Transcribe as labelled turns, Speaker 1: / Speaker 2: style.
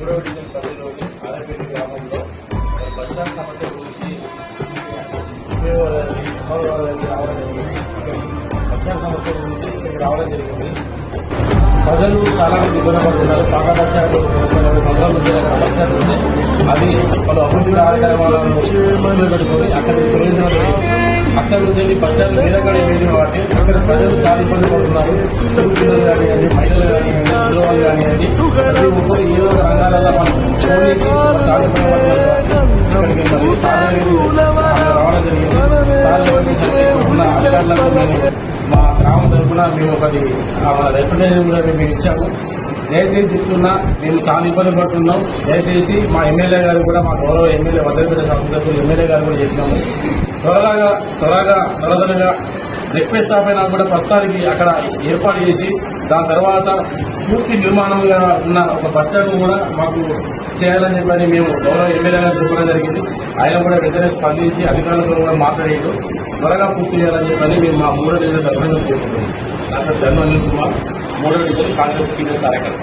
Speaker 1: మూడవ డివిజన్ పరిధిలోని ఆలపేట గ్రామంలో బస్టాండ్ సమస్య గురించి బస్టాండ్ సమస్య గురించి ఇక్కడికి రావడం జరిగింది. ప్రజలు చాలా మంది ఇబ్బంది పడుతున్నారు. పాత బస్టాండ్ సంవత్సరాల నుంచి బస్టాండ్ ఉంది. అది వాళ్ళు అభివృద్ధి కార్యక్రమాలను పెట్టుకొని అక్కడికి ప్రయోజనం అక్కడి నుంచి బస్టాండ్ వేరకడే వెళ్ళిన వాటి అక్కడ ప్రజలు చాలా ఇబ్బంది పడుతున్నారు. పిల్లలు కానివ్వండి, మహిళలు కానివ్వండి, పిల్లవాళ్ళు కానివ్వండి, ప్రతి ఒక్కరు ఏదో ఒక రంగాలలో మనం రావడం జరిగింది. ఉన్న అధికారులకు మా గ్రామం తరఫున మేము ఒకటి రిప్రజెంటేటివ్ కూడా మేము ఇచ్చాము. దయచేసి చెప్తున్నా, మేము చాలా ఇబ్బంది పడుతున్నాం. దయచేసి మా ఎమ్మెల్యే గారు కూడా, మా గౌరవ ఎమ్మెల్యే వద్దపేట సంస్థలు ఎమ్మెల్యే గారు కూడా చెప్పినాము. త్వరగా రిక్వెస్ట్ అయినా కూడా ప్రస్తుతానికి అక్కడ ఏర్పాటు చేసి దాని తర్వాత పూర్తి నిర్మాణంగా ఉన్న ఒక బస్టాండ్ కూడా మాకు చేయాలని చెప్పని మేము గౌరవ ఎమ్మెల్యే గారు చెప్పడం జరిగింది. ఆయన కూడా వెంటనే స్పందించి అధికారులతో కూడా మాట్లాడేది త్వరగా పూర్తి చేయాలని చెప్పని మేము మా మూడో డివిజన్ తరఫున కోరుకుంటున్నాం. డాక్టర్ జన్మ అనిల్ కుమార్, మూడో డివిజన్ కాంగ్రెస్ సీనియర్ కార్యకర్త.